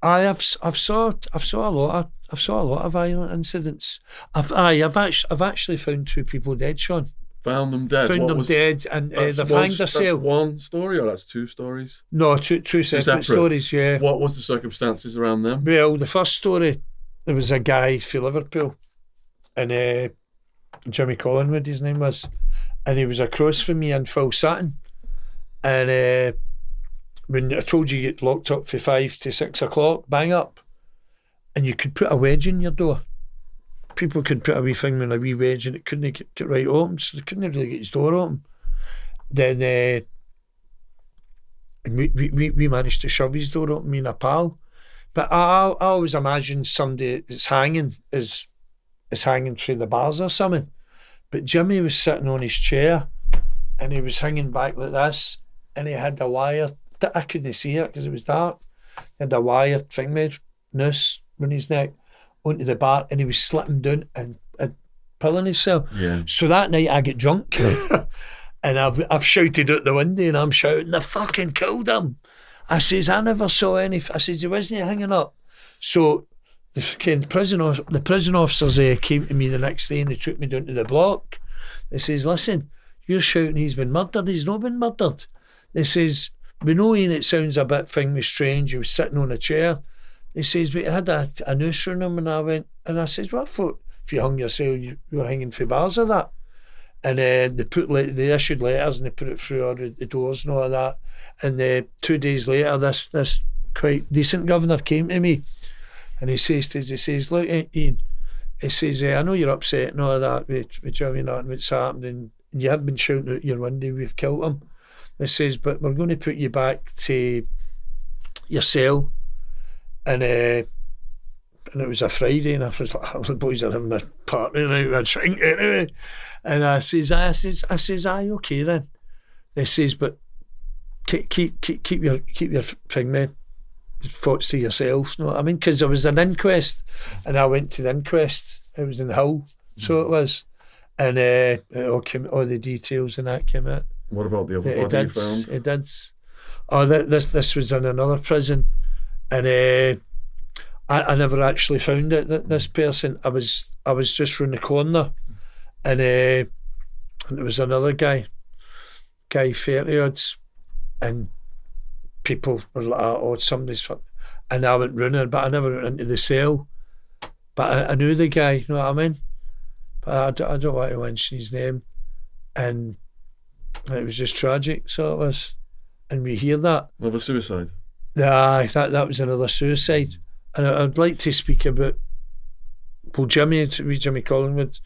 I've saw a lot of violent incidents. I've actually found 2 people dead, Shaun. Found them dead. Found them dead, and they've hanged themselves. That's one story, or that's 2 stories? No, two separate stories. Yeah. What was the circumstances around them? Well, the first story, there was a guy from Liverpool, and Jimmy Collingwood, his name was, and he was across from me in full satin, and when I told you get locked up from 5 to 6 o'clock, bang up, and you could put a wedge in your door. People could put a wee thing with a wee wedge and it couldn't get right open, so they couldn't really get his door open. Then and we managed to shove his door open, me and a pal. But I always imagine somebody that's hanging is hanging through the bars or something. But Jimmy was sitting on his chair and he was hanging back like this, and he had a wire. I couldn't see it because it was dark. He had a wire thing made, noose around his neck onto the bar, and he was slipping down and pilling himself. Yeah. So that night I get drunk and I've shouted out the window, and I'm shouting, "They fucking killed him." I says, "I never saw any." I says, "He wasn't hanging up." So the prison officers came to me the next day and they took me down to the block. They says, "Listen, you're shouting he's been murdered. He's not been murdered." They says, "We know it sounds a bit strange. He was sitting on a chair." He says, "But he had a noose around him." And I says, "Well, I thought if you hung yourself, you were hanging for bars of that." And they issued letters and they put it through all the doors and all of that. And 2 days later, this quite decent governor came to me, and he says, "Look, Ian," he says, "I know you're upset and all of that with Jimmy and what's happened, and you have been shouting out your window, we've killed him." He says, "But we're going to put you back to your cell." And it was a Friday, and I was like, the boys are having a party night, a drink anyway. And I says, "Aye, okay then." They says, "But keep your thing, man, thoughts to yourself." You know what I mean? Because there was an inquest, and I went to the inquest. It was in Hull, so it was, and it all the details and that came out. What about the other body you found? It did. Oh, this was in another prison, and I never actually found it. This person, I was just round the corner, and there was another guy 30 odds, and people were like, "Oh, somebody's," and I went running, but I never went into the cell. But I knew the guy, you know what I mean? But I don't want to mention his name, and it was just tragic, so it was. And we hear that. Another suicide? Aye, that was another suicide. And I'd like to speak about, well, Jimmy Collingwood,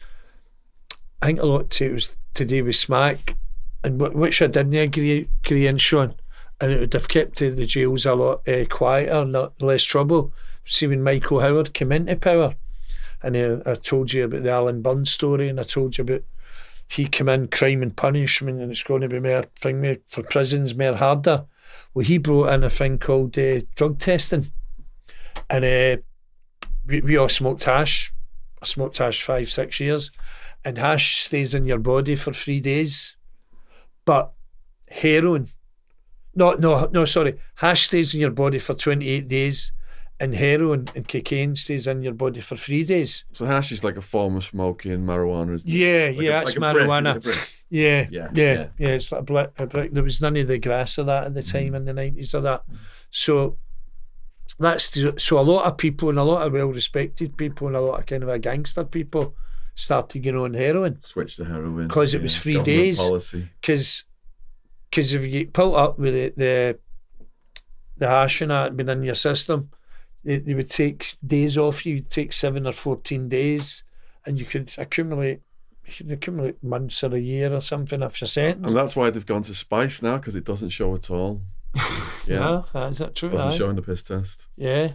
I think a lot it was to do with smack, and which I didn't agree in, Shaun, and it would have kept the jails a lot quieter, not less trouble. See, when Michael Howard came into power, and I told you about the Alan Bunn story, and I told you about he came in, crime and punishment, and it's going to be more thing for prisons, more harder. Well, he brought in a thing called drug testing, and we all smoked hash. I smoked hash 5-6 years, and hash stays in your body for 3 days, but heroin, no, sorry, hash stays in your body for 28 days, and heroin and cocaine stays in your body for 3 days. So hash is like a form of smoking marijuana, isn't it? Yeah, it's marijuana. Yeah, it's like a brick. There was none of the grass of that at the time in the 90s or that. So so a lot of people, and a lot of well-respected people, and a lot of kind of gangster people started going on heroin. Switch to heroin. Because it was 3 days. Because if you get pulled up with the hash and that been in your system, they would take days off you. You'd take 7 or 14 days, and you could accumulate months or a year or something after sentence. And that's why they've gone to spice now, because it doesn't show at all. Yeah, is that true? It doesn't show in the piss test. Yeah.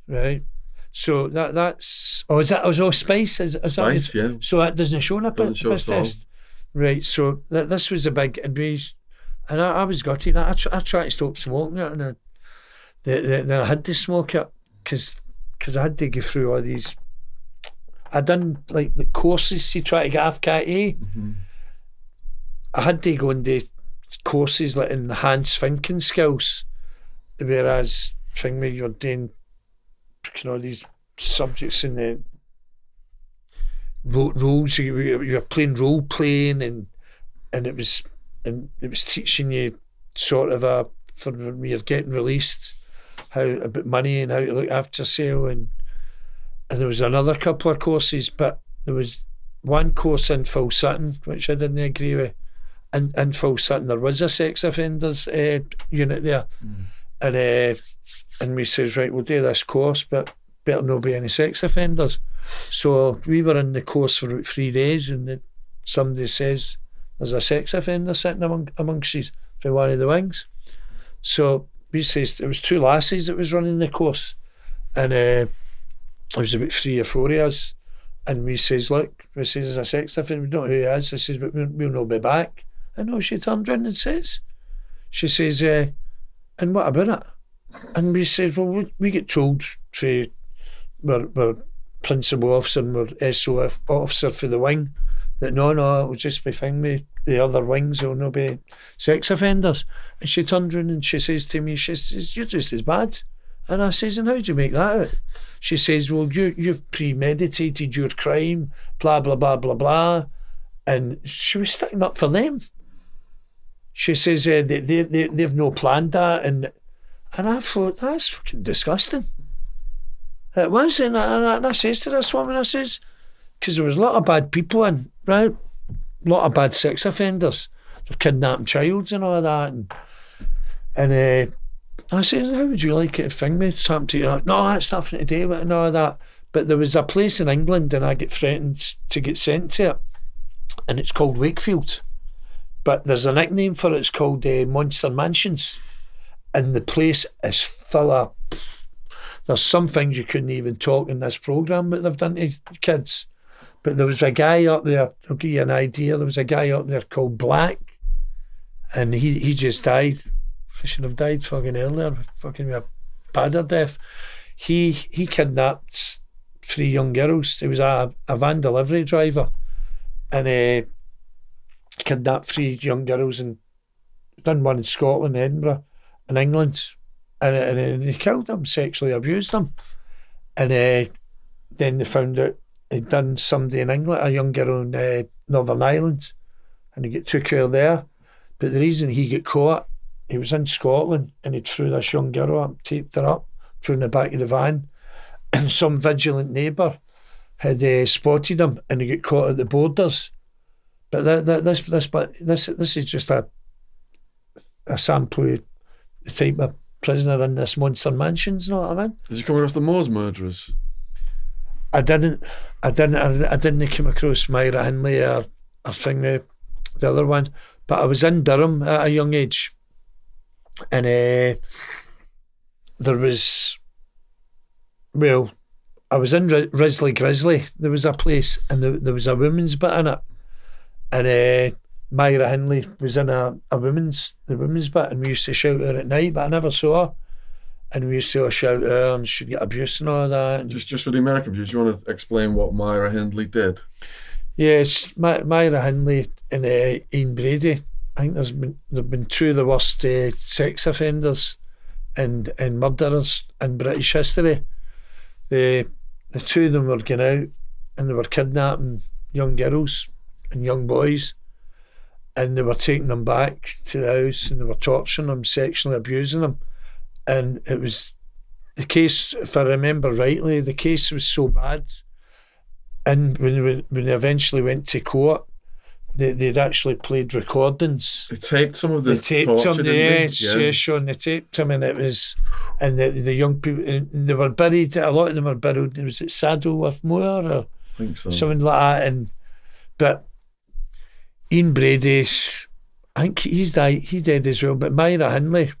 Right. So that's spice? Is spice, yeah. So that doesn't show in a piss test. Right. So this was a big advice, and I was gutted. I tried to stop smoking it, and then I had to smoke it because I had to go through all these. I done like the courses to try to get off Cat A. Mm-hmm. I had to go into courses like enhanced thinking skills, whereas you're doing all these subjects in the roles. You were playing role playing, and it was teaching you sort of for when you're getting released, how about money and how to look after yourself, and there was another couple of courses, but there was one course in full sitting which I didn't agree with. In full sitting there was a sex offenders unit there, and we says, right, we'll do this course, but better not be any sex offenders. So we were in the course for about 3 days, and somebody says there's a sex offender sitting amongst you for one of the wings. So we says it was 2 lasses that was running the course, and it was about 3 or 4 of us, and we says, look, there's a sex offender, we don't know who he is. I says, but we'll not be back. And no, she turned round and says, and what about it? And we said, well, we get told for we're principal officer and we're SO officer for the wing that no, it will just be fine with the other wings, there will not be sex offenders. And she turned round and she says to me, she says, you're just as bad. And I says, and how do you make that out? She says, well, you've premeditated your crime, blah, blah, blah, blah, blah. And she was sticking up for them. She says, they've no planned that. And I thought, that's fucking disgusting. It was. And I says to this woman, I says, because there was a lot of bad people in, right? A lot of bad sex offenders. They're kidnapping childs and all that. And I says, how would you like it if things happened to you? No, that's nothing to do with it and all that. But there was a place in England and I get threatened to get sent to it. And it's called Wakefield. But there's a nickname for it, it's called Monster Mansions. And the place is full of... There's some things you couldn't even talk in this programme that they've done to kids. But there was a guy up there, I'll give you an idea, there was a guy up there called Black, and he just died. He should have died fucking earlier, fucking with a badder death. He kidnapped 3 young girls. He was a van delivery driver, and kidnapped 3 young girls and done one in Scotland, Edinburgh, and England, and he killed them, sexually abused them, and then they found out he'd done somebody in England, a young girl in Northern Ireland, and he took her there. But the reason he got caught, he was in Scotland and he threw this young girl up, taped her up, threw in the back of the van, and some vigilant neighbour had spotted him, and he got caught at the borders. But this is just a sample of the type of prisoner in this Monster Mansions, you know what I mean? Did you come across the Moors murderers? I didn't come across Myra, Hindley or the other one, but I was in Durham at a young age, and there was, well, I was in Risley Grizzly. There was a place, and there was a women's bit in it, and Myra Hindley was in the women's bit, and we used to shout her at night, but I never saw her. And we used to shout her and she'd get abuse and all that. And just for the American viewers, you want to explain what Myra Hindley did? Yes, Myra Hindley and Ian Brady. I think there've been 2 of the worst sex offenders and murderers in British history. The 2 of them were going out and they were kidnapping young girls and young boys, and they were taking them back to the house and they were torturing them, sexually abusing them. And it was the case, if I remember rightly, the case was so bad. And when they eventually went to court, they'd actually played recordings. They taped some of the torture, yes, Shaun, they taped them, and it was, and the young people, and they were buried, a lot of them were buried, was it Saddleworth Moor or I think so. Something like that. But Ian Brady, I think he died as well, but Myra Hindley,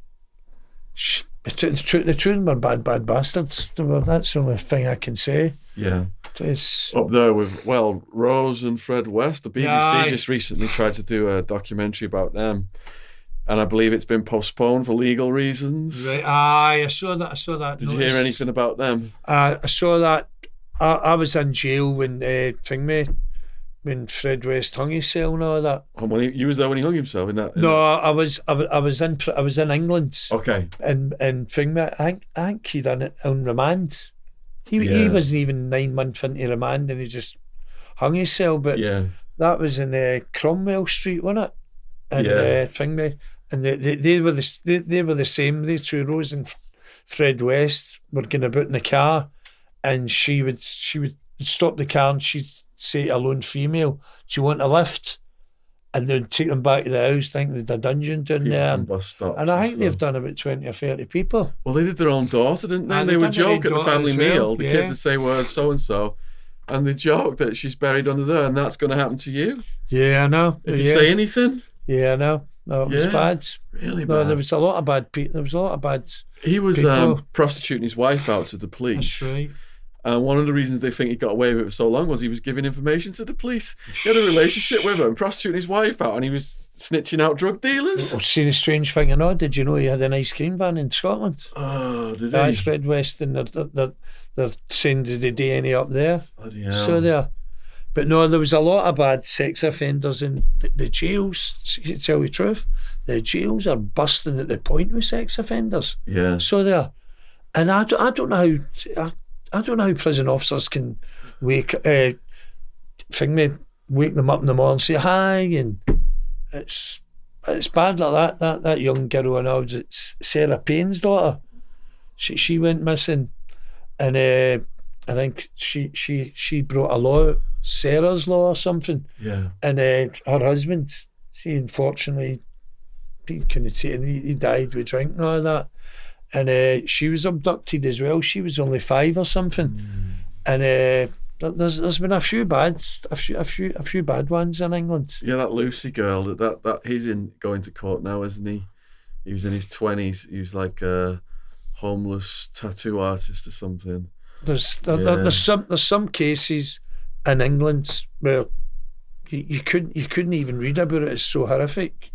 the 2 of them were bad bastards. That's the only thing I can say. Yeah. It's up there with, well, Rose and Fred West. The BBC just recently tried to do a documentary about them, and I believe it's been postponed for legal reasons. Right. I saw that. Did you hear anything about them? I saw that. I was in jail when when Fred West hung himself and all that. You was there when he hung himself in that? I was in England. Okay. And I think he done it on remand. He wasn't even 9 months into remand and he just hung himself. But that was in Cromwell Street, wasn't it? And Thingy. And they were the same. They two, Rose and Fred West, were going about in the car, and she would stop the car and she'd say to a lone female, "Do you want a lift?" And they'd take them back to the house, thinking there's a dungeon down there. Bus stops and I think they've done about 20 or 30 people. Well, they did their own daughter, didn't they? They would joke at the family meal. The kids would say, "Where's so and so?" And they joke that she's buried under there, and that's going to happen to you. Yeah, I know. If you say anything. Yeah, I know. No, it was bad. Really bad. No, there was a lot of bad people. There was a lot of bad. He was prostituting his wife out to the police. That's right. And one of the reasons they think he got away with it for so long was he was giving information to the police. He had a relationship with her and prostituting his wife out, and he was snitching out drug dealers. Oh, see the strange thing or not? Did you know he had an ice cream van in Scotland? Oh, did he? That's Fred West, and they're sending the DNA up there. Bloody hell. So there. But no, there was a lot of bad sex offenders in the jails. To tell you the truth, the jails are busting at the point with sex offenders. Yeah. So there, and I don't know how prison officers can wake them up in the morning and say hi, and it's bad like that. That young girl I know, it's Sarah Payne's daughter. She went missing, and I think she brought a law, Sarah's Law or something. Yeah. And her husband, unfortunately, he died with drink and all that. And she was abducted as well. She was only 5 or something. And there's been a few bad ones in England. Yeah, that Lucy girl, that he's going to court now, isn't he? He was in his 20s. He was like a homeless tattoo artist or something. There's some cases in England where you couldn't even read about it. It's so horrific.